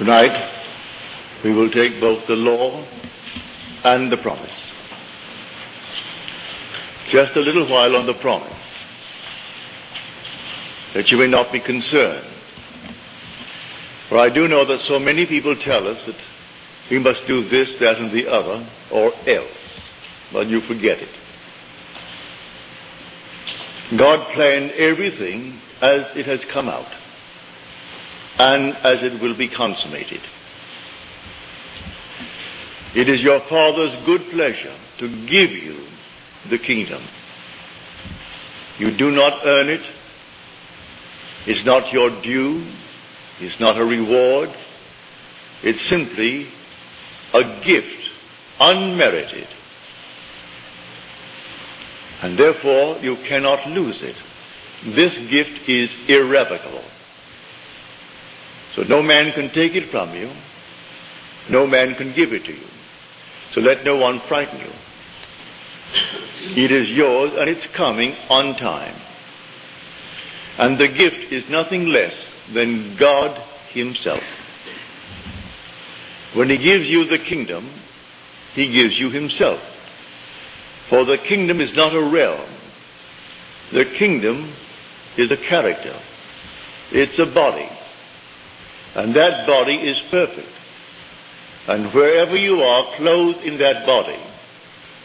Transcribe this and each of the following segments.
Tonight, we will take both the law and the promise. Just a little while on the promise, that you may not be concerned. For I do know that so many people tell us that we must do this, that, and the other, or else. But you forget it. God planned everything as it has come out, and as it will be consummated. It is your Father's good pleasure to give you the kingdom. You do not earn it. It's not your due. It's not a reward. It's simply a gift, unmerited. And therefore you cannot lose it. This gift is irrevocable. So no man can take it from you. No man can give it to you. So let no one frighten you. It is yours, and it's coming on time. And the gift is nothing less than God himself. When he gives you the kingdom, he gives you himself. For the kingdom is not a realm. The kingdom is a character. It's a body. And that body is perfect. And wherever you are clothed in that body,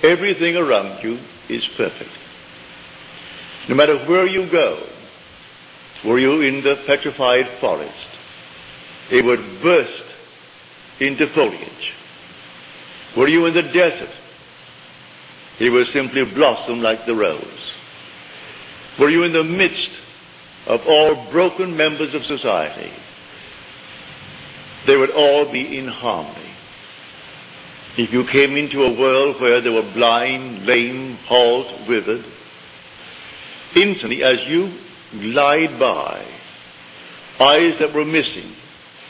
everything around you is perfect. No matter where you go, were you in the petrified forest, it would burst into foliage. Were you in the desert, it would simply blossom like the rose. Were you in the midst of all broken members of society, they would all be in harmony. If you came into a world where there were blind, lame, halt, withered, instantly as you glide by, eyes that were missing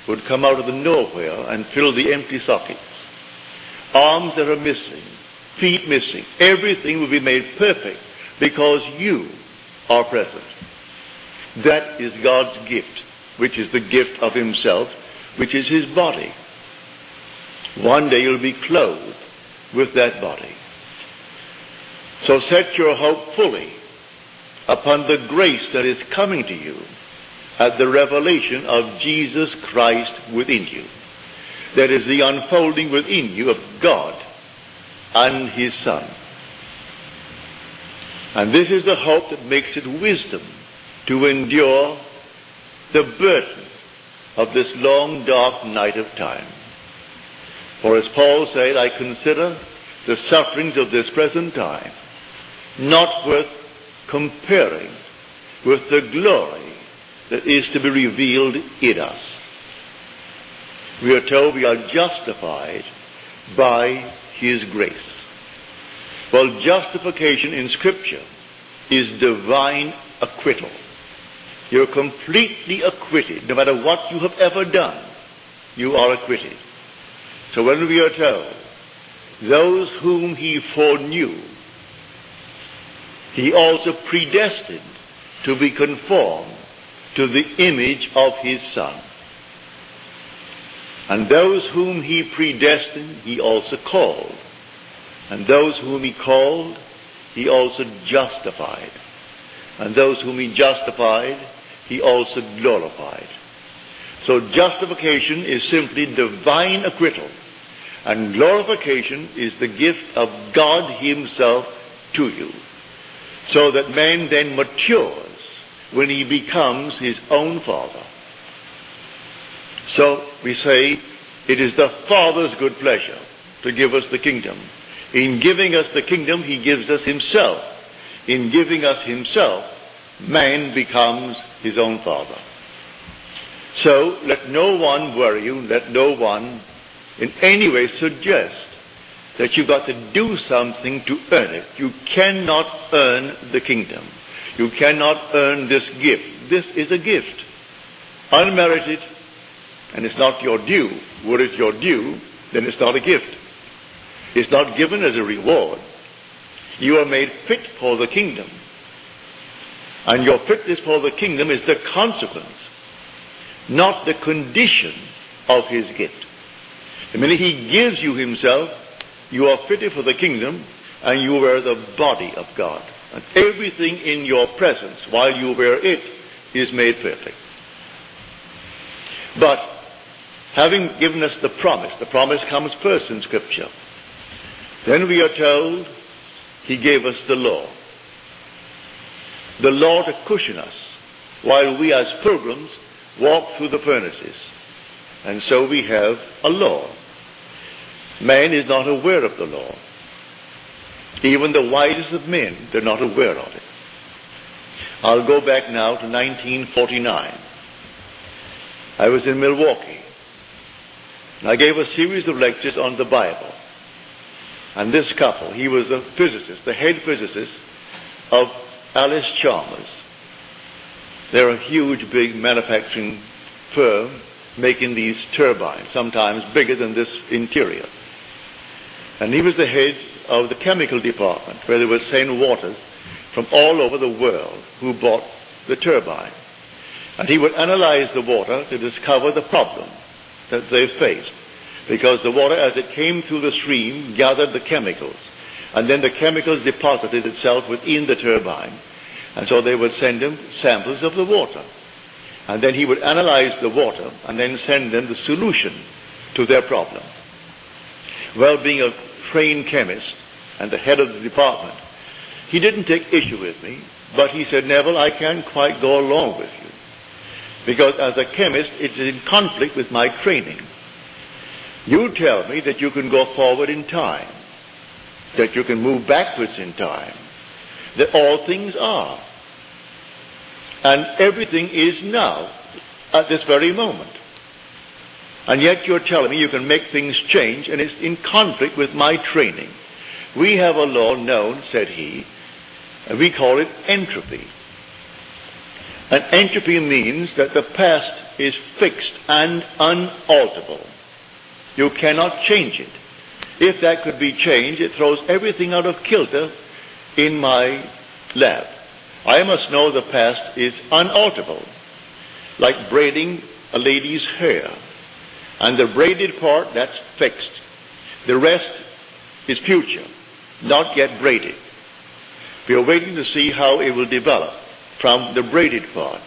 would come out of the nowhere and fill the empty sockets. Arms that are missing, feet missing, everything will be made perfect because you are present. That is God's gift, which is the gift of himself, which is his body. One day you'll be clothed with that body. So set your hope fully upon the grace that is coming to you at the revelation of Jesus Christ within you. That is the unfolding within you of God and his Son. And this is the hope that makes it wisdom to endure the burden of this long, dark night of time. For as Paul said, I consider the sufferings of this present time not worth comparing with the glory that is to be revealed in us. We are told we are justified by his grace. Well, justification in Scripture is divine acquittal. You're completely acquitted. No matter what you have ever done, you are acquitted. So when we are told, those whom he foreknew, he also predestined to be conformed to the image of his Son. And those whom he predestined, he also called. And those whom he called, he also justified. And those whom he justified, he also glorified. So justification is simply divine acquittal. And glorification is the gift of God himself to you. So that man then matures when he becomes his own Father. So we say, it is the Father's good pleasure to give us the kingdom. In giving us the kingdom, he gives us himself. In giving us himself, man becomes his own Father. So let no one worry you, let no one in any way suggest that you've got to do something to earn it. You cannot earn the kingdom. You cannot earn this gift. This is a gift, unmerited, and it's not your due. Were it your due, then it's not a gift. It's not given as a reward. You are made fit for the kingdom. And your fitness for the kingdom is the consequence, not the condition of his gift. The minute he gives you himself, you are fitted for the kingdom, and you wear the body of God. And everything in your presence, while you wear it, is made perfect. But, having given us the promise comes first in Scripture. Then we are told he gave us the law. The law to cushion us, while we as pilgrims walk through the furnaces. And so we have a law. Man is not aware of the law. Even the wisest of men, they're not aware of it. I'll go back now to 1949. I was in Milwaukee. And I gave a series of lectures on the Bible. And this couple, he was a physicist, the head physicist of Alice Chalmers. They're a huge, big manufacturing firm making these turbines, sometimes bigger than this interior. And he was the head of the chemical department, where they would send waters from all over the world who bought the turbine. And he would analyze the water to discover the problem that they faced. Because the water, as it came through the stream, gathered the chemicals. And then the chemicals deposited itself within the turbine. And so they would send him samples of the water. And then he would analyze the water and then send them the solution to their problem. Well, being a trained chemist and the head of the department, he didn't take issue with me, but he said, Neville, I can't quite go along with you. Because as a chemist, it's in conflict with my training. You tell me that you can go forward in time, that you can move backwards in time, that all things are. And everything is now, at this very moment. And yet you're telling me you can make things change, and it's in conflict with my training. We have a law known, said he, and we call it entropy. And entropy means that the past is fixed and unalterable. You cannot change it. If that could be changed, it throws everything out of kilter in my lab. I must know the past is unalterable, like braiding a lady's hair. And the braided part, that's fixed. The rest is future, not yet braided. We are waiting to see how it will develop from the braided part,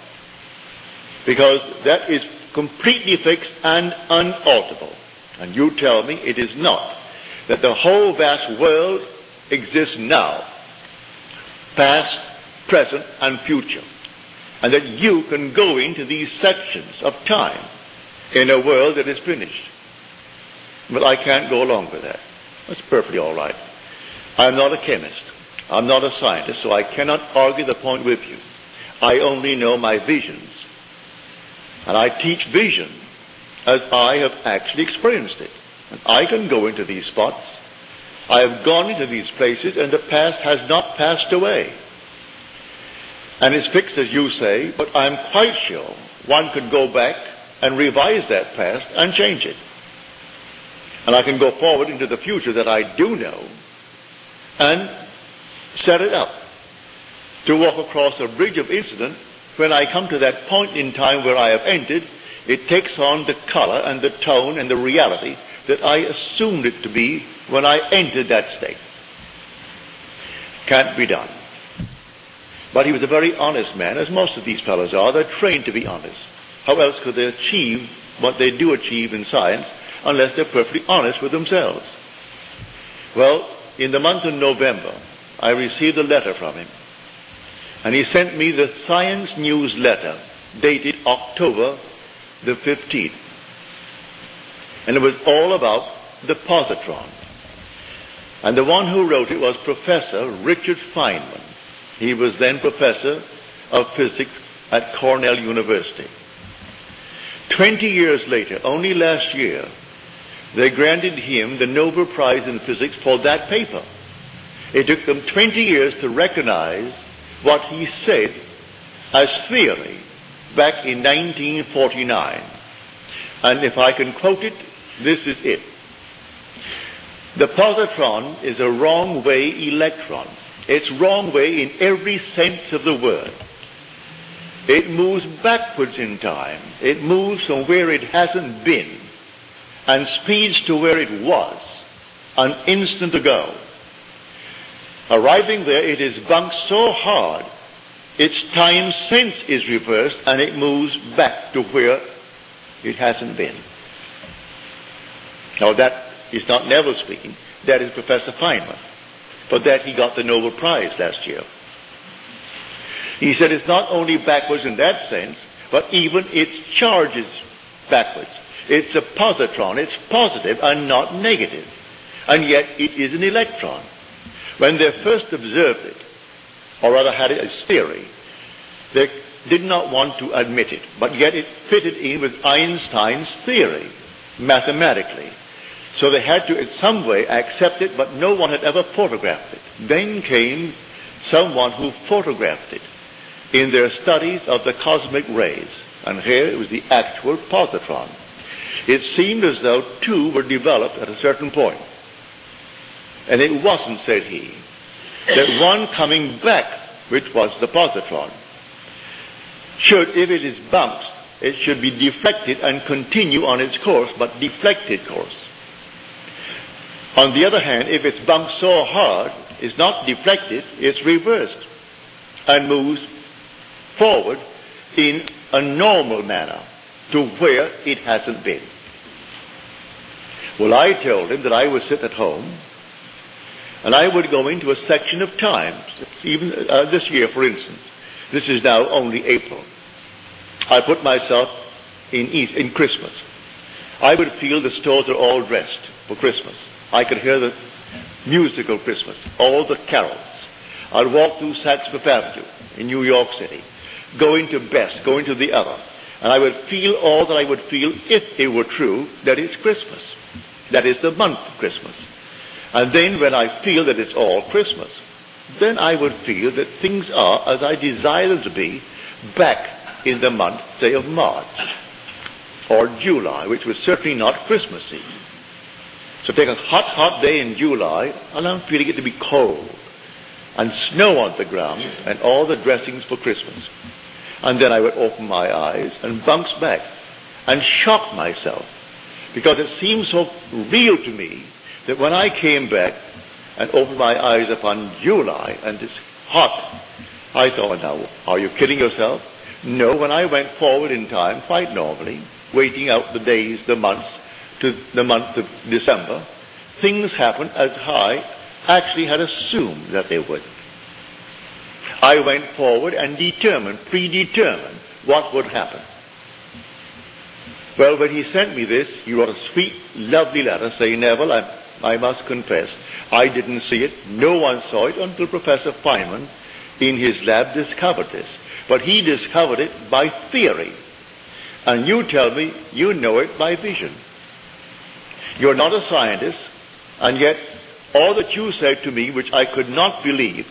because that is completely fixed and unalterable. And you tell me it is not, that the whole vast world exists now, past, present, and future, and that you can go into these sections of time in a world that is finished. But I can't go along with that. That's perfectly all right. I'm not a chemist. I'm not a scientist, so I cannot argue the point with you. I only know my visions. And I teach vision as I have actually experienced it. And I can go into these spots. I have gone into these places, and the past has not passed away. And it's fixed, as you say, but I'm quite sure one could go back and revise that past and change it. And I can go forward into the future that I do know and set it up to walk across a bridge of incident. When I come to that point in time where I have entered, it takes on the color and the tone and the reality that I assumed it to be when I entered that state. Can't be done. But he was a very honest man, as most of these fellows are. They're trained to be honest. How else could they achieve what they do achieve in science unless they're perfectly honest with themselves? Well, in the month of November, I received a letter from him. And he sent me the Science newsletter dated October the 15th. And it was all about the positron. And the one who wrote it was Professor Richard Feynman. He was then professor of physics at Cornell University. 20 years later, only last year, they granted him the Nobel Prize in Physics for that paper. It took them 20 years to recognize what he said as theory back in 1949. And if I can quote it, this is it. The positron is a wrong-way electron. It's wrong way in every sense of the word. It moves backwards in time. It moves from where it hasn't been and speeds to where it was an instant ago. Arriving there, it is bunked so hard, its time sense is reversed and it moves back to where it hasn't been. Now that is not Neville speaking, that is Professor Feynman. For that he got the Nobel Prize last year. He said it's not only backwards in that sense, but even its charge is backwards. It's a positron, it's positive and not negative. And yet it is an electron. When they first observed it, or rather had it as theory, they did not want to admit it, but yet it fitted in with Einstein's theory, mathematically. So they had to in some way accept it, but no one had ever photographed it. Then came someone who photographed it in their studies of the cosmic rays. And here it was the actual positron. It seemed as though two were developed at a certain point. And it wasn't, said he, that one coming back, which was the positron, should, if it is bumped, it should be deflected and continue on its course, but deflected course. On the other hand, if it's bumped so hard, it's not deflected, it's reversed and moves forward in a normal manner to where it hasn't been. Well, I told him that I would sit at home and I would go into a section of time, even this year, for instance. This is now only April. I put myself in Christmas. I would feel the stores are all dressed for Christmas. I could hear the musical Christmas, all the carols. I'd walk through Saks Fifth Avenue in New York City, going to Best, going to the other, and I would feel all that I would feel if it were true that it's Christmas. That is the month of Christmas. And then when I feel that it's all Christmas, then I would feel that things are as I desire them to be back in the month, say, of March or July, which was certainly not Christmassy. So take a hot, hot day in July, and I'm feeling it to be cold, and snow on the ground, and all the dressings for Christmas. And then I would open my eyes and bounce back and shock myself, because it seemed so real to me that when I came back and opened my eyes upon July, and it's hot, I thought, now, are you kidding yourself? No, when I went forward in time, quite normally, waiting out the days, the months, to the month of December, things happened as I actually had assumed that they would. I went forward and predetermined what would happen. Well, when he sent me this, he wrote a sweet, lovely letter saying, Neville, I must confess, I didn't see it. No one saw it until Professor Feynman in his lab discovered this. But he discovered it by theory. And you tell me you know it by vision. You're not a scientist, and yet all that you said to me, which I could not believe,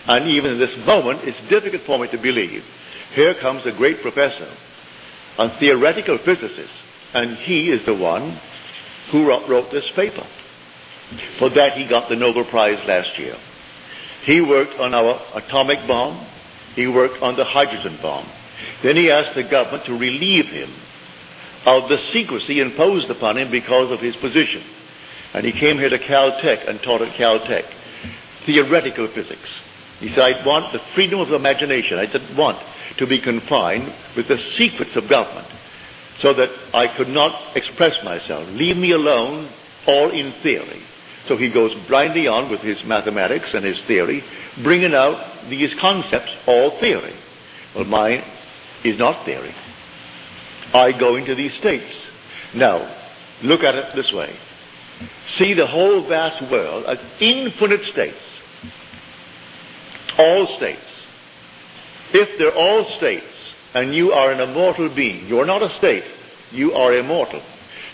and even in this moment it's difficult for me to believe, here comes a great professor, a theoretical physicist, and he is the one who wrote this paper. For that he got the Nobel Prize last year. He worked on our atomic bomb, he worked on the hydrogen bomb. Then he asked the government to relieve him of the secrecy imposed upon him because of his position. And he came here to Caltech and taught at Caltech theoretical physics. He said, I want the freedom of imagination. I didn't want to be confined with the secrets of government so that I could not express myself. Leave me alone, all in theory. So he goes blindly on with his mathematics and his theory, bringing out these concepts, all theory. Well, mine is not theory. I go into these states. Now, look at it this way. See the whole vast world as infinite states. All states. If they're all states, and you are an immortal being, you're not a state, you are immortal.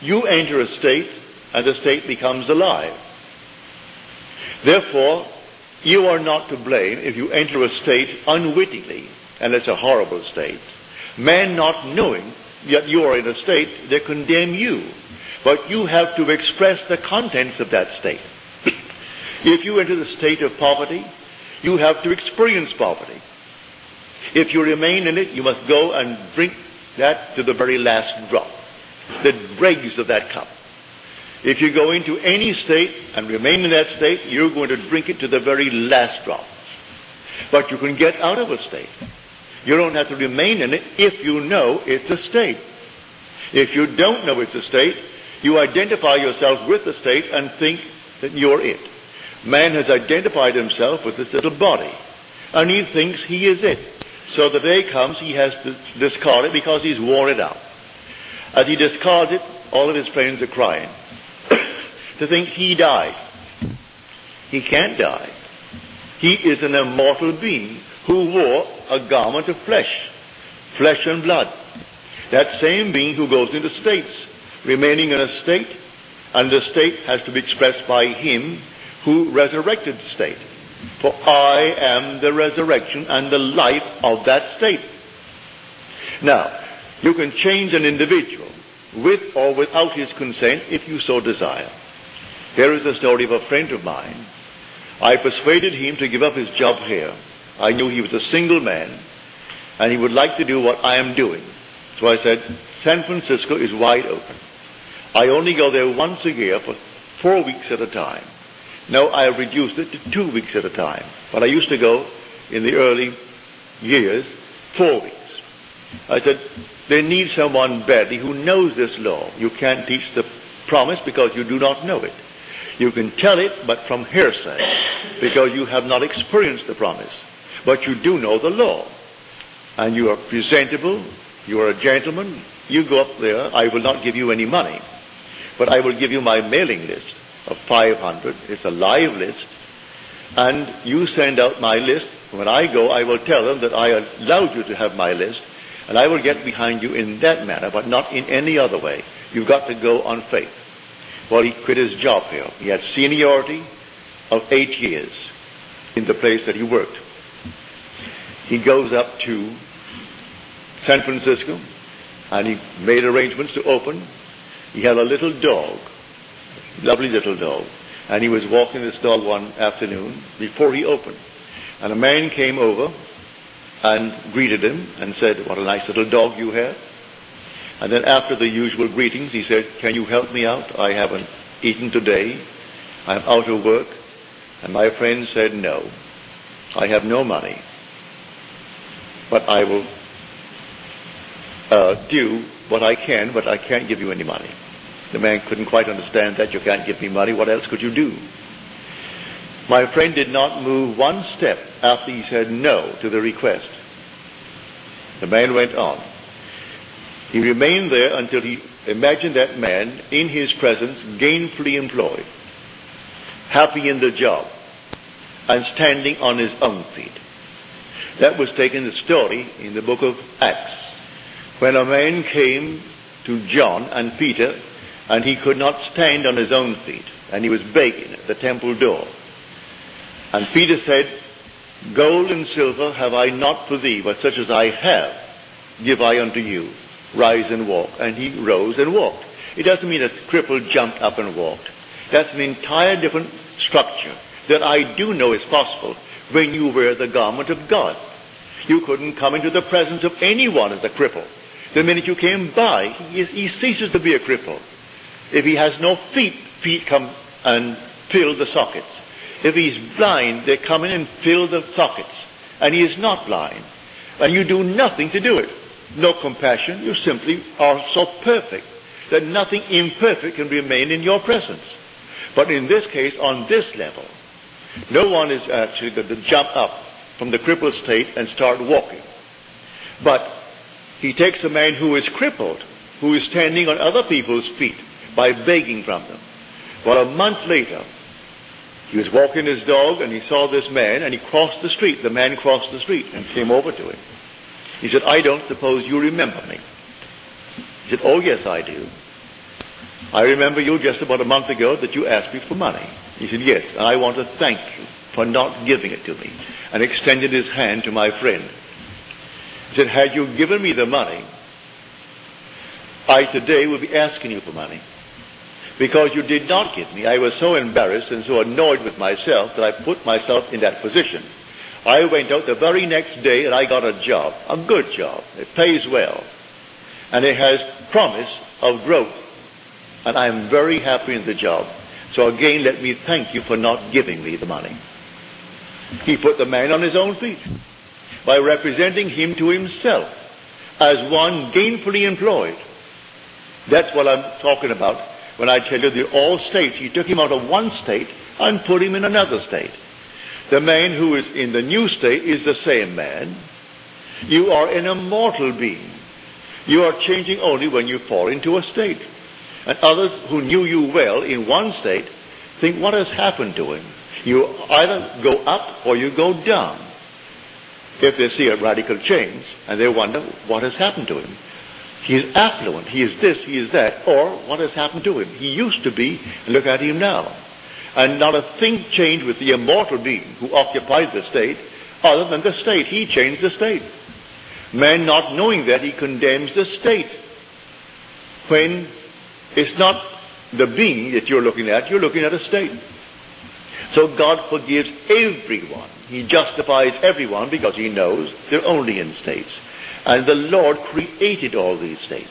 You enter a state, and the state becomes alive. Therefore, you are not to blame if you enter a state unwittingly, and it's a horrible state. Men not knowing yet you are in a state, they condemn you. But you have to express the contents of that state. If you enter the state of poverty, you have to experience poverty. If you remain in it, you must go and drink that to the very last drop, the dregs of that cup. If you go into any state and remain in that state, you're going to drink it to the very last drop. But you can get out of a state. You don't have to remain in it if you know it's a state. If you don't know it's a state, you identify yourself with the state and think that you're it. Man has identified himself with this little body, and he thinks he is it. So the day comes, he has to discard it because he's worn it out. As he discards it, all of his friends are crying to think he died. He can't die. He is an immortal being who wore a garment of flesh and blood. That same being who goes into states, remaining in a state, and the state has to be expressed by him who resurrected the state. For I am the resurrection and the life of that state. Now, you can change an individual with or without his consent if you so desire. Here is the story of a friend of mine. I persuaded him to give up his job here. I knew he was a single man and he would like to do what I am doing. So I said, San Francisco is wide open. I only go there once a year for 4 weeks at a time. Now I have reduced it to 2 weeks at a time. But I used to go in the early years 4 weeks. I said, they need someone badly who knows this law. You can't teach the promise because you do not know it. You can tell it, but from hearsay, because you have not experienced the promise. But you do know the law. And you are presentable, you are a gentleman, you go up there, I will not give you any money. But I will give you my mailing list of 500. It's a live list. And you send out my list. When I go, I will tell them that I allowed you to have my list. And I will get behind you in that manner, but not in any other way. You've got to go on faith. Well, he quit his job here. He had seniority of 8 years in the place that he worked. He goes up to San Francisco, and he made arrangements to open. He had a little dog, lovely little dog, and he was walking this dog one afternoon before he opened. And a man came over and greeted him and said, what a nice little dog you have. And then after the usual greetings, he said, can you help me out? I haven't eaten today. I'm out of work. And my friend said, no, I have no money. But I will do what I can, but I can't give you any money. The man couldn't quite understand that. You can't give me money. What else could you do? My friend did not move one step after he said no to the request. The man went on. He remained there until he imagined that man in his presence gainfully employed, happy in the job, and standing on his own feet. That was taken the story in the book of Acts, when a man came to John and Peter, and he could not stand on his own feet, and he was begging at the temple door. And Peter said, gold and silver have I not for thee, but such as I have give I unto you. Rise and walk. And he rose and walked. It doesn't mean a cripple jumped up and walked. That's an entire different structure that I do know is possible when you wear the garment of God. You couldn't come into the presence of anyone as a cripple. The minute you came by, he ceases to be a cripple. If he has no feet, feet come and fill the sockets. If he's blind, they come in and fill the sockets. And he is not blind. And you do nothing to do it. No compassion. You simply are so perfect that nothing imperfect can remain in your presence. But in this case, on this level, no one is actually going to jump up from the crippled state and start walking. But he takes a man who is crippled, who is standing on other people's feet by begging from them. Well, a month later, he was walking his dog and he saw this man and he crossed the street. The man crossed the street and came over to him. He said, I don't suppose you remember me. He said, oh yes, I do. I remember you just about a month ago that you asked me for money. He said, yes, and I want to thank you for not giving it to me. And extended his hand to my friend. He said, had you given me the money, I today would be asking you for money. Because you did not give me. I was so embarrassed and so annoyed with myself that I put myself in that position. I went out the very next day and I got a job, a good job. It pays well. And it has promise of growth. and I am very happy in the job. So again, let me thank you for not giving me the money. He put the man on his own feet by representing him to himself as one gainfully employed. That's what I'm talking about when I tell you the all states. He took him out of one state and put him in another state. The man who is in the new state is the same man. You are an immortal being. You are changing only when you fall into a state. And others who knew you well in one state think, what has happened to him? You either go up or you go down. If they see a radical change, and they wonder, what has happened to him? He is affluent, he is this, he is that, or what has happened to him? He used to be, and look at him now. And not a thing changed with the immortal being who occupied the state, other than the state. He changed the state. Man, not knowing that, he condemns the state. When it's not the being that you're looking at a state. So God forgives everyone. He justifies everyone because he knows they're only in states. And the Lord created all these states.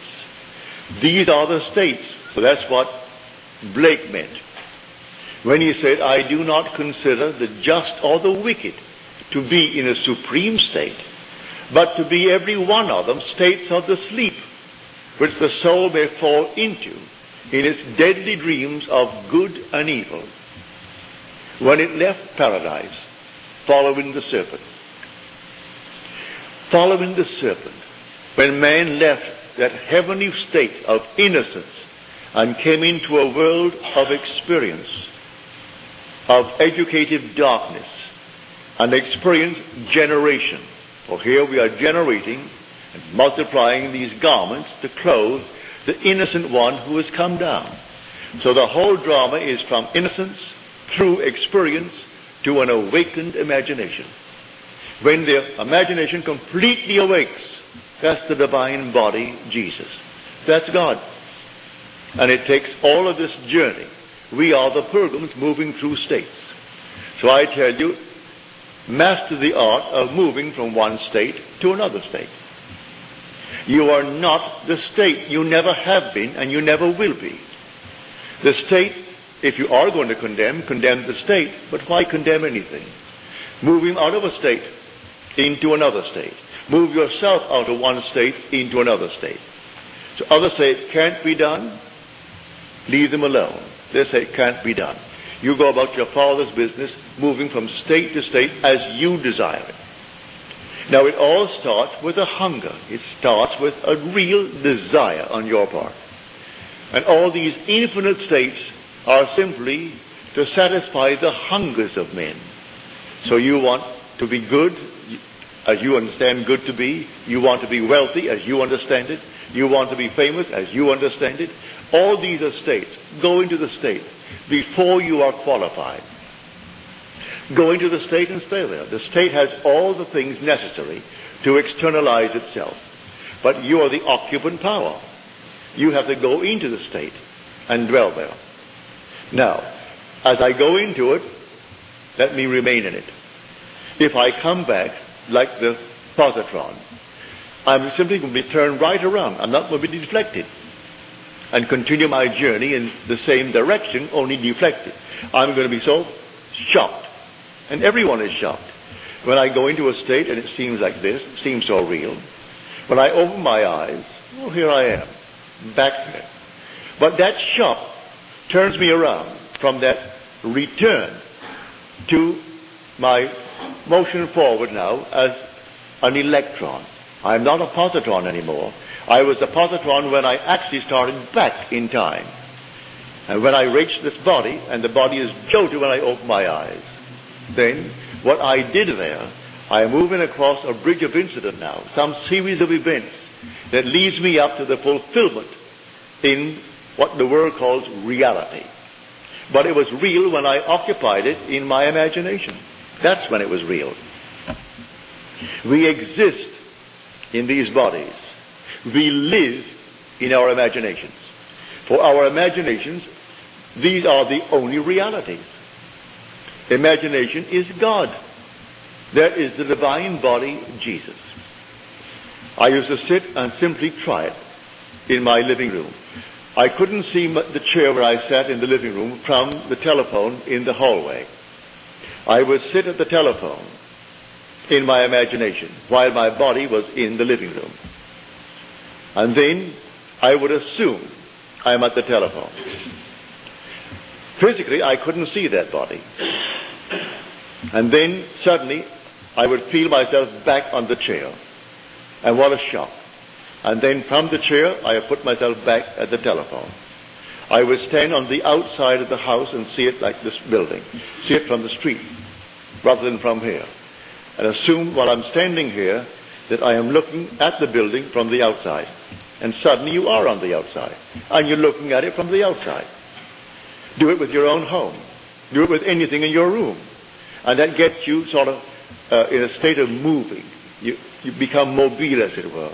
These are the states. So that's what Blake meant when he said, I do not consider the just or the wicked to be in a supreme state, but to be every one of them states of the sleep, which the soul may fall into in its deadly dreams of good and evil, when it left paradise, following the serpent. Following the serpent. When man left that heavenly state of innocence and came into a world of experience, of educative darkness, and experienced generation. For here we are generating and multiplying these garments to clothe the innocent one who has come down. So the whole drama is from innocence through experience to an awakened imagination. When the imagination completely awakes, that's the divine body, Jesus. That's God. And it takes all of this journey. We are the pilgrims moving through states. So I tell you, master the art of moving from one state to another state. You are not the state. You never have been and you never will be. The state, if you are going to condemn the state, but why condemn anything? Move him out of a state into another state. Move yourself out of one state into another state. So others say it can't be done. Leave them alone. They say it can't be done. You go about your Father's business, moving from state to state as you desire it. Now it all starts with a hunger. It starts with a real desire on your part. And all these infinite states are simply to satisfy the hungers of men. So you want to be good, as you understand good to be. You want to be wealthy, as you understand it. You want to be famous, as you understand it. All these are states. Go into the state before you are qualified. Go into the state and stay there. The state has all the things necessary to externalize itself. But you are the occupant power. You have to go into the state and dwell there. Now, as I go into it, let me remain in it. If I come back like the positron, I'm simply going to be turned right around. I'm not going to be deflected and continue my journey in the same direction, only deflected. I'm going to be so shocked. And everyone is shocked. When I go into a state and it seems like this, it seems so real. When I open my eyes, oh, here I am, back there. But that shock turns me around from that return to my motion forward now as an electron. I'm not a positron anymore. I was a positron when I actually started back in time. And when I reached this body, and the body is jolted when I open my eyes. Then, what I did there, I am moving across a bridge of incident now, some series of events that leads me up to the fulfillment in what the world calls reality. But it was real when I occupied it in my imagination. That's when it was real. We exist in these bodies. We live in our imaginations. For our imaginations, these are the only realities. Imagination is God. There is the divine body, Jesus. I used to sit and simply try it in my living room. I couldn't see the chair where I sat in the living room from the telephone in the hallway. I would sit at the telephone in my imagination while my body was in the living room. And then I would assume I'm at the telephone. Physically, I couldn't see that body. And then suddenly I would feel myself back on the chair. And what a shock. And then from the chair, I would put myself back at the telephone. I would stand on the outside of the house and see it like this building. See it from the street, rather than from here. And assume while I'm standing here that I am looking at the building from the outside. And suddenly you are on the outside. And you're looking at it from the outside. Do it with your own home. Do it with anything in your room. And that gets you sort of in a state of moving. You become mobile, as it were.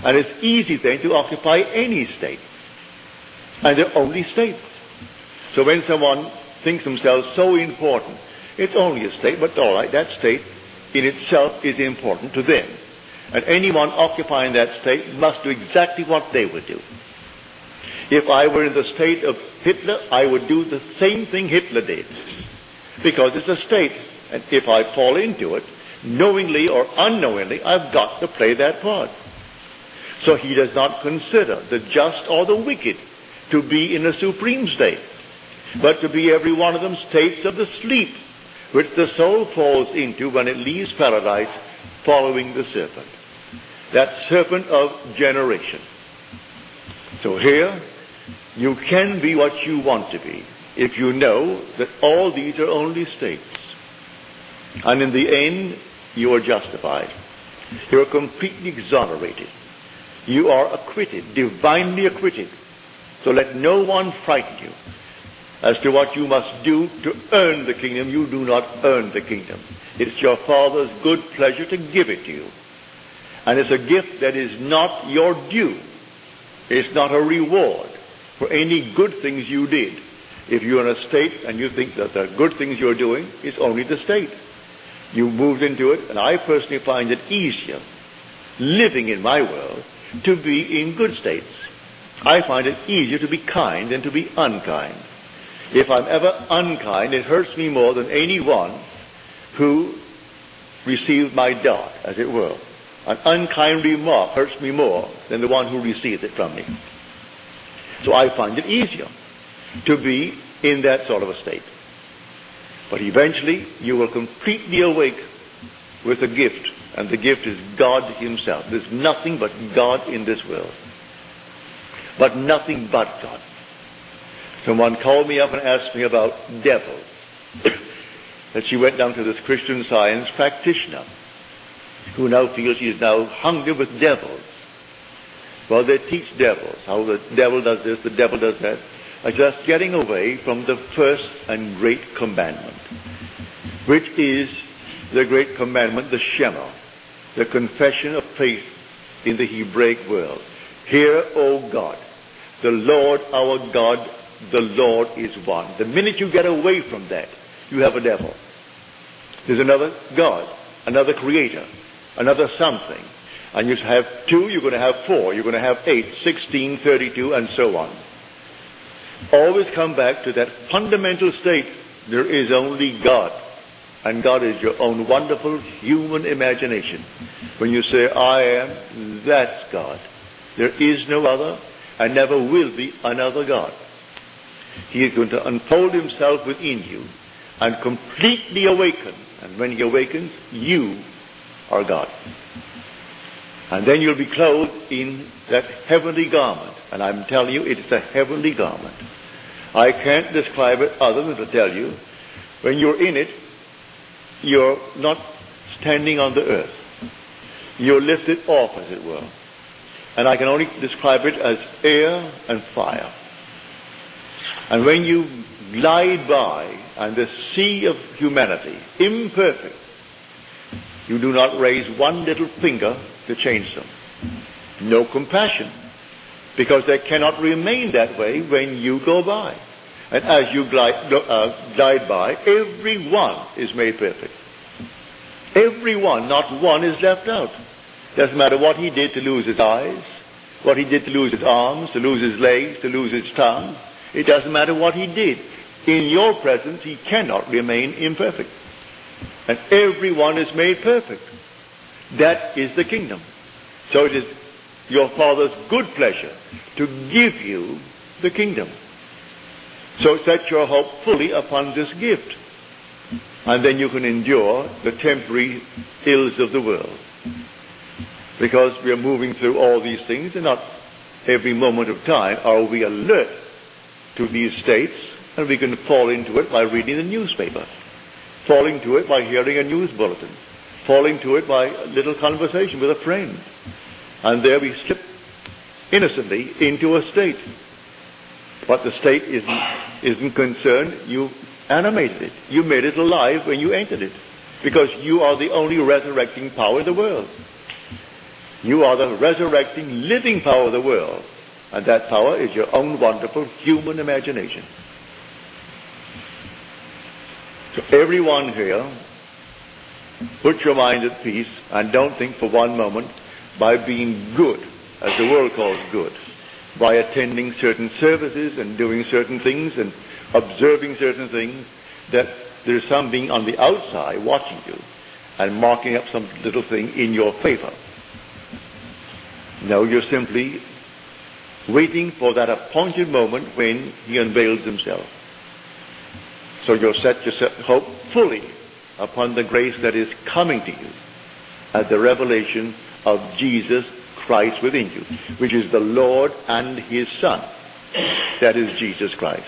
And it's easy then to occupy any state. And they're only states. So when someone thinks themselves so important, it's only a state, but all right, that state in itself is important to them. And anyone occupying that state must do exactly what they would do. If I were in the state of Hitler, I would do the same thing Hitler did. Because it's a state. And if I fall into it, knowingly or unknowingly, I've got to play that part. So he does not consider the just or the wicked to be in a supreme state, but to be every one of them states of the sleep which the soul falls into when it leaves paradise following the serpent. That serpent of generation. So here, you can be what you want to be if you know that all these are only states. And in the end, you are justified. You are completely exonerated. You are acquitted, divinely acquitted. So let no one frighten you as to what you must do to earn the kingdom. You do not earn the kingdom. It's your Father's good pleasure to give it to you. And it's a gift that is not your due. It's not a reward for any good things you did. If you're in a state and you think that the good things you're doing is only the state, you moved into it, and I personally find it easier living in my world to be in good states. I find it easier to be kind than to be unkind. If I'm ever unkind, it hurts me more than anyone who received my dart, as it were. An unkind remark hurts me more than the one who received it from me. So I find it easier to be in that sort of a state. But eventually you will completely awake with a gift, and the gift is God himself. There's nothing but God in this world. But nothing but God. Someone called me up and asked me about devils. That she went down to this Christian Science practitioner who now feels she is now hungry with devils. Well, they teach devils, how the devil does this, the devil does that, are just getting away from the first and great commandment, which is the great commandment, the Shema, the confession of faith in the Hebraic world. Hear, O God, the Lord our God, the Lord is one. The minute you get away from that, you have a devil. There's another God, another creator, another something. And you have 2, you're going to have 4, you're going to have 8, 16, 32, and so on. Always come back to that fundamental state. There is only God. And God is your own wonderful human imagination. When you say, I am, that's God. There is no other, and never will be another God. He is going to unfold himself within you and completely awaken. And when he awakens, you are God. And then you'll be clothed in that heavenly garment. And I'm telling you, it's a heavenly garment. I can't describe it other than to tell you, when you're in it, you're not standing on the earth. You're lifted off, as it were. And I can only describe it as air and fire. And when you glide by, and the sea of humanity, imperfect, you do not raise one little finger to change them. No compassion, because they cannot remain that way when you go by. And as you glide by, everyone is made perfect. Everyone, not one is left out. Doesn't matter what he did to lose his eyes, what he did to lose his arms, to lose his legs, to lose his tongue. It doesn't matter what he did. In your presence, he cannot remain imperfect. And everyone is made perfect. That is the kingdom. So it is your Father's good pleasure to give you the kingdom. So set your hope fully upon this gift. And then you can endure the temporary ills of the world. Because we are moving through all these things, and not every moment of time are we alert to these states, and we can fall into it by reading the newspaper, fall into it by hearing a news bulletin, fall into it by a little conversation with a friend. And there we slip innocently into a state. But the state isn't concerned. You animated it. You made it alive when you entered it. Because you are the only resurrecting power in the world. You are the resurrecting, living power of the world. And that power is your own wonderful human imagination. So everyone here, put your mind at peace and don't think for one moment by being good, as the world calls good, by attending certain services and doing certain things and observing certain things, that there's something on the outside watching you and marking up some little thing in your favor. No, you're simply waiting for that appointed moment when he unveils himself. So you'll set your hope fully upon the grace that is coming to you at the revelation of Jesus Christ within you, which is the Lord and his Son. That is Jesus Christ.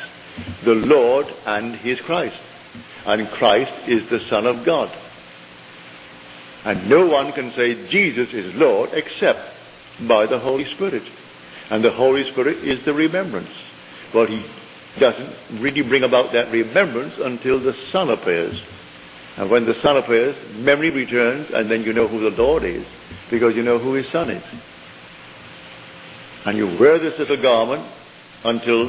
The Lord and his Christ. And Christ is the Son of God. And no one can say Jesus is Lord except by the Holy Spirit. And the Holy Spirit is the remembrance. But he doesn't really bring about that remembrance until the Son appears. And when the Son appears, memory returns, and then you know who the Lord is, because you know who his Son is. And you wear this little garment until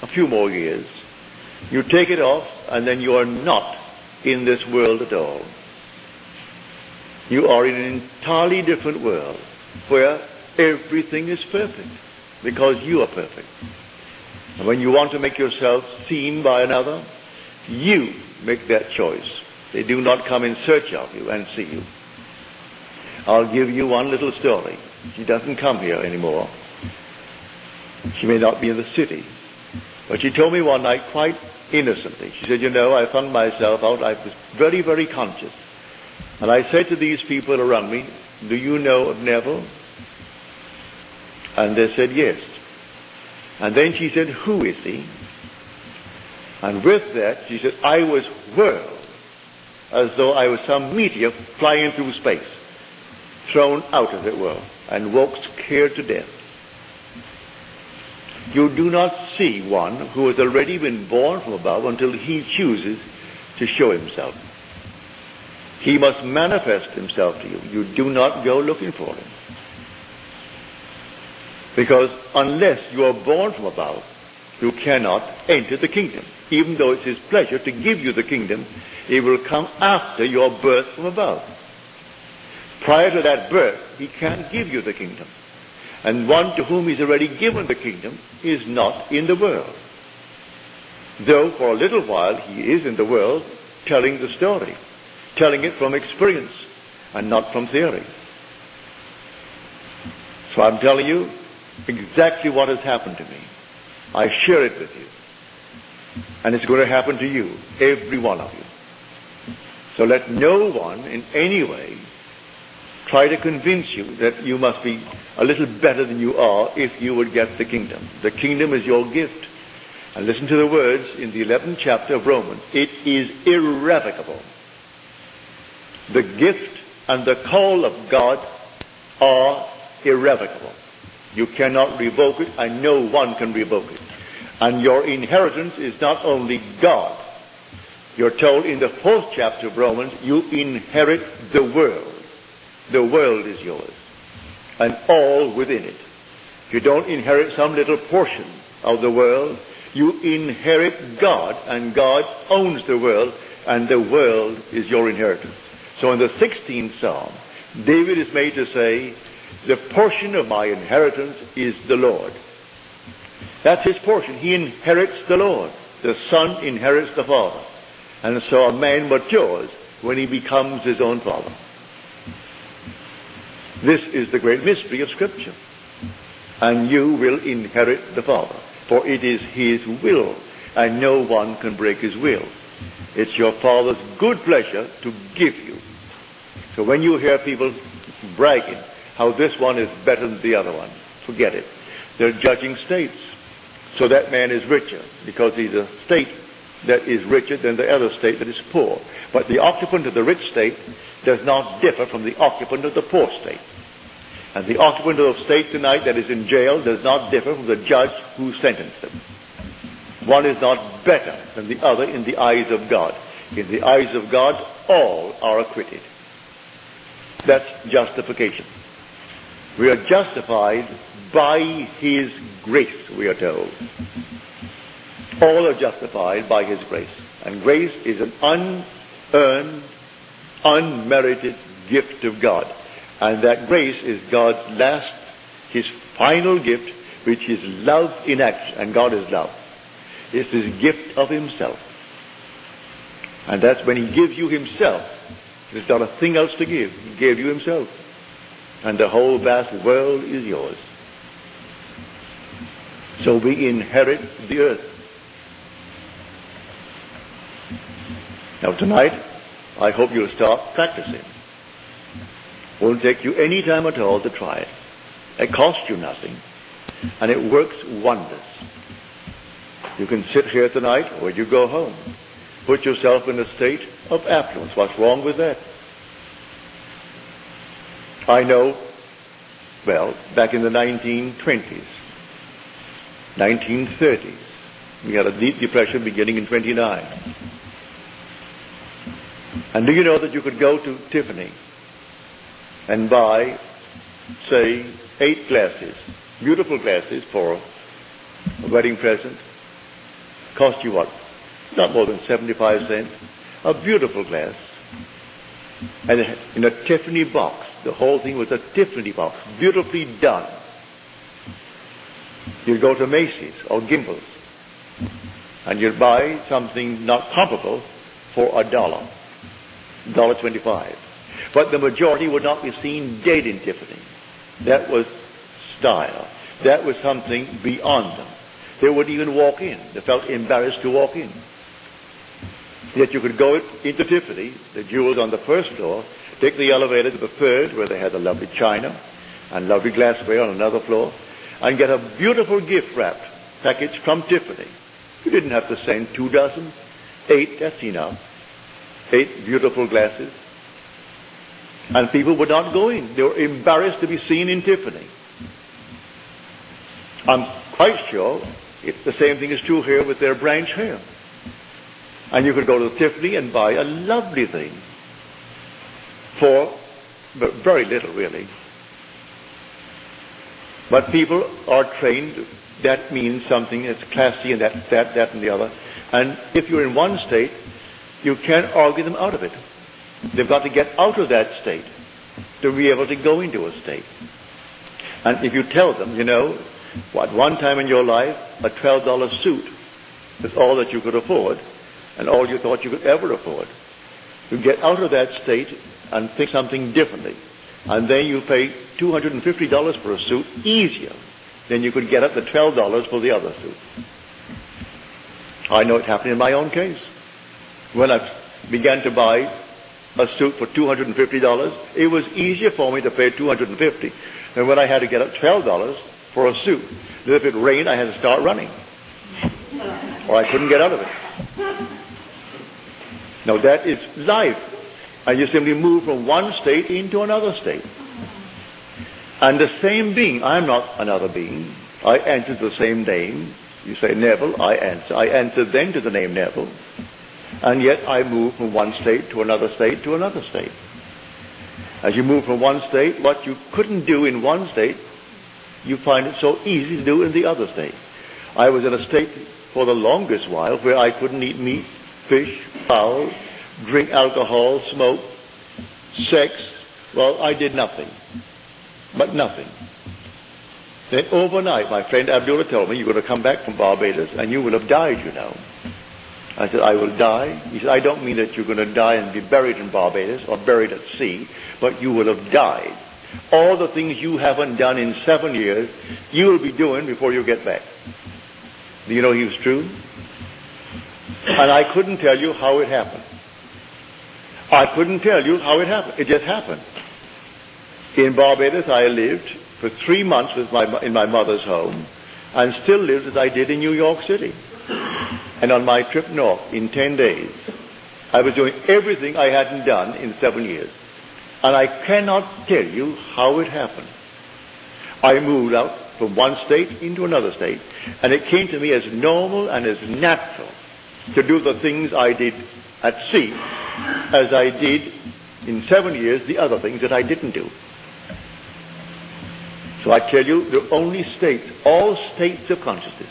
a few more years. You take it off, and then you are not in this world at all. You are in an entirely different world, where everything is perfect, because you are perfect. And when you want to make yourself seen by another, you make that choice. They do not come in search of you and see you. I'll give you one little story. She doesn't come here anymore. She may not be in the city. But she told me one night quite innocently. She said, I found myself out. I was very, very conscious. And I said to these people around me, do you know of Neville? And they said, yes. And then she said, who is he? And with that, she said, I was whirled as though I was some meteor flying through space, thrown out, as it were, and woke scared to death. You do not see one who has already been born from above until he chooses to show himself. He must manifest himself to you. You do not go looking for him. Because unless you are born from above, you cannot enter the kingdom. Even though it's his pleasure to give you the kingdom, it will come after your birth from above. Prior to that birth, he can't give you the kingdom. And one to whom he's already given the kingdom is not in the world. Though for a little while he is in the world telling the story, telling it from experience and not from theory. So I'm telling you exactly what has happened to me. I share it with you. And it's going to happen to you, every one of you. So let no one in any way try to convince you that you must be a little better than you are if you would get the kingdom. The kingdom is your gift. And listen to the words in the 11th chapter of Romans. It is irrevocable. The gift and the call of God are irrevocable. You cannot revoke it, and no one can revoke it. And your inheritance is not only God. You're told in the 4th chapter of Romans, you inherit the world. The world is yours, and all within it. You don't inherit some little portion of the world. You inherit God, and God owns the world, and the world is your inheritance. So in the 16th Psalm, David is made to say, The portion of my inheritance is the Lord. That's his portion. He inherits the Lord. The Son inherits the Father. And so a man matures when he becomes his own father. This is the great mystery of Scripture. And you will inherit the Father, for it is his will, and no one can break his will. It's your Father's good pleasure to give you. So when you hear people bragging how this one is better than the other one, forget it. They're judging states. So that man is richer because he's a state that is richer than the other state that is poor. But the occupant of the rich state does not differ from the occupant of the poor state. And the occupant of the state tonight that is in jail does not differ from the judge who sentenced them. One is not better than the other in the eyes of God. In the eyes of God, all are acquitted. That's justification. We are justified by his grace, we are told. All are justified by his grace. And grace is an unearned, unmerited gift of God. And that grace is God's last, his final gift, which is love in action. And God is love. It's his gift of himself. And that's when he gives you himself. There's not a thing else to give. He gave you himself. And the whole vast world is yours. So we inherit the earth. Now tonight, I hope you'll start practicing. Won't take you any time at all to try it. It costs you nothing. And it works wonders. You can sit here tonight or you go home. Put yourself in a state of affluence. What's wrong with that? I know, well, back in the 1920s, 1930s, we had a deep depression beginning in 29. And do you know that you could go to Tiffany and buy, say, 8 glasses, beautiful glasses for a wedding present? Cost you what? Not more than 75 cents. A beautiful glass. And in a Tiffany box. The whole thing was a Tiffany box. Beautifully done. You'd go to Macy's or Gimbel's and you'd buy something not comparable for $1, $1.25. But the majority would not be seen dead in Tiffany. That was style. That was something beyond them. They wouldn't even walk in. They felt embarrassed to walk in. Yet you could go into Tiffany, the jewels on the first floor, take the elevator to the third, where they had the lovely china and lovely glassware on another floor, and get a beautiful gift wrapped package from Tiffany. You didn't have to send 2 dozen. 8, that's enough. 8 beautiful glasses. And people would not go in. They were embarrassed to be seen in Tiffany. I'm quite sure the same thing is true here with their branch hair. And you could go to Tiffany and buy a lovely thing for very little, really. But people are trained, that means something that's classy and that and the other. And if you're in one state, you can't argue them out of it. They've got to get out of that state to be able to go into a state. And if you tell them, you know, at one time in your life, a $12 suit was all that you could afford and all you thought you could ever afford. You get out of that state and think something differently. And then you pay $250 for a suit easier than you could get at the $12 for the other suit. I know it happened in my own case. When I began to buy a suit for $250, it was easier for me to pay $250 than when I had to get at $12 for a suit. That if it rained, I had to start running. Or I couldn't get out of it. Now that is life. And you simply move from one state into another state. And the same being, I'm not another being. I answer the same name. You say Neville, I answer. I answer then to the name Neville. And yet I move from one state to another state to another state. As you move from one state, what you couldn't do in one state, you find it so easy to do in the other state. I was in a state for the longest while where I couldn't eat meat, fish, fowl, drink alcohol, smoke, sex. Well, I did nothing. but nothing. Then overnight, my friend Abdullah told me, you're going to come back from Barbados and you will have died, you know. I said, I will die? He said, I don't mean that you're going to die and be buried in Barbados or buried at sea, but you will have died. All the things you haven't done in 7 years, you will be doing before you get back. Do you know he was true? And I couldn't tell you how it happened. I couldn't tell you how it happened. It just happened. In Barbados, I lived for 3 months in my mother's home, and still lived as I did in New York City. And on my trip north, in 10 days, I was doing everything I hadn't done in 7 years. And I cannot tell you how it happened. I moved out from one state into another state, and it came to me as normal and as natural to do the things I did at sea as I did in 7 years the other things that I didn't do. So I tell you, the only states, all states of consciousness.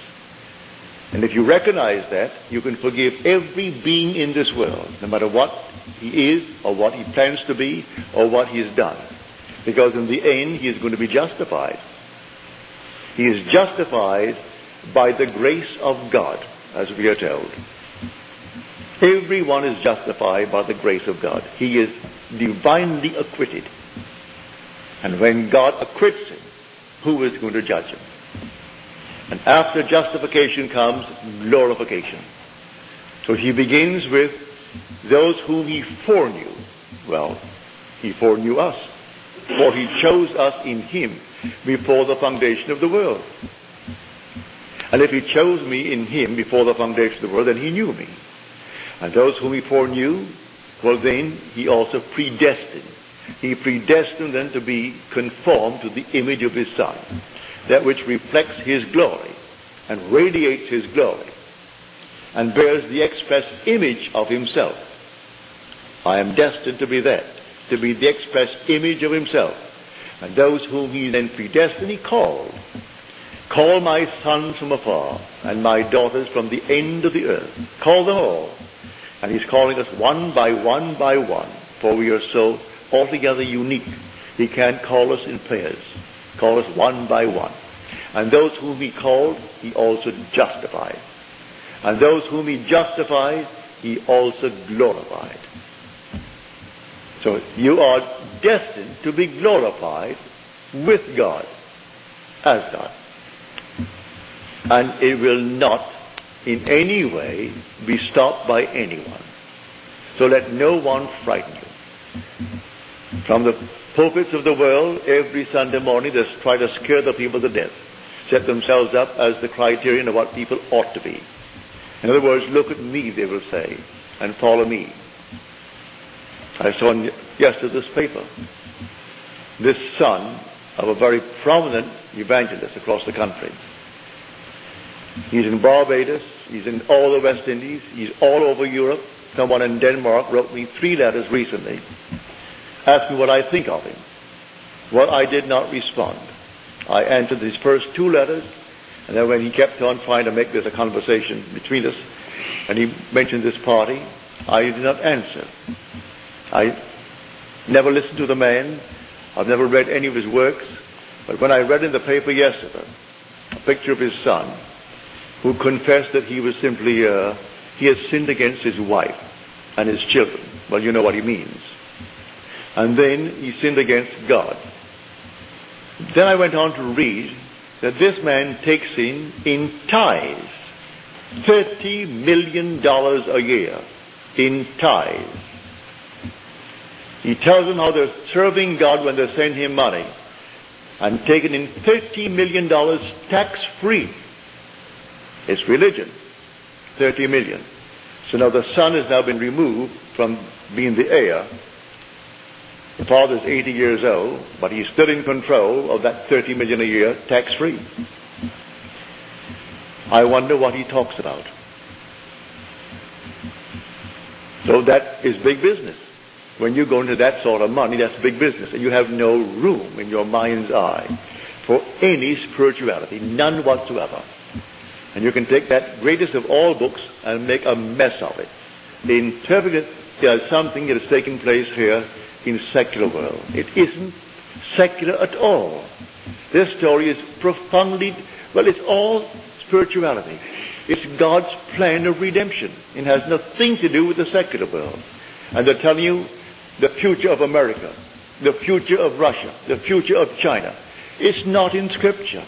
And if you recognize that, you can forgive every being in this world, no matter what he is, or what he plans to be, or what he has done. Because in the end, he is going to be justified. He is justified by the grace of God, as we are told. Everyone is justified by the grace of God. He is divinely acquitted. And when God acquits him, who is going to judge him? And after justification comes glorification. So he begins with those whom he foreknew. Well, he foreknew us, for he chose us in him before the foundation of the world. And if he chose me in him before the foundation of the world, then he knew me. And those whom he foreknew, well then, he also predestined. He predestined them to be conformed to the image of his Son, that which reflects his glory and radiates his glory and bears the express image of himself. I am destined to be that, to be the express image of himself. And those whom he then predestined, he called. Call my sons from afar and my daughters from the end of the earth. Call them all. And he's calling us one by one by one, for we are so altogether unique. He can't call us in pairs. Call us one by one. And those whom he called, he also justified. And those whom he justified, he also glorified. So you are destined to be glorified with God, as God. And it will not in any way be stopped by anyone. So let no one frighten you. From the pulpits of the world, every Sunday morning they try to scare the people to death, set themselves up as the criterion of what people ought to be. In other words, look at me, they will say, and follow me. I saw in yesterday's paper this son of a very prominent evangelist across the country. He's in Barbados, he's in all the West Indies, he's all over Europe. Someone in Denmark wrote me 3 letters recently, asked me what I think of him. Well, I did not respond. I answered his first 2 letters, and then when he kept on trying to make this a conversation between us, and he mentioned this party, I did not answer. I never listened to the man. I've never read any of his works. But when I read in the paper yesterday a picture of his son, who confessed that he was simply, he had sinned against his wife and his children. Well, you know what he means. And then he sinned against God. Then I went on to read that this man takes in tithes $30 million a year in tithes. He tells them how they're serving God when they send him money and taking in $30 million tax-free. It's religion. 30 million. So now the son has now been removed from being the heir. The father's 80 years old, but he's still in control of that 30 million a year, tax-free. I wonder what he talks about. So that is big business. When you go into that sort of money, that's big business. And you have no room in your mind's eye for any spirituality, none whatsoever. And you can take that greatest of all books and make a mess of it. Interpret it as something that is taking place here in secular world. It isn't secular at all. This story is profoundly, well, it's all spirituality. It's God's plan of redemption. It has nothing to do with the secular world. And they're telling you the future of America, the future of Russia, the future of China. It's not in Scripture.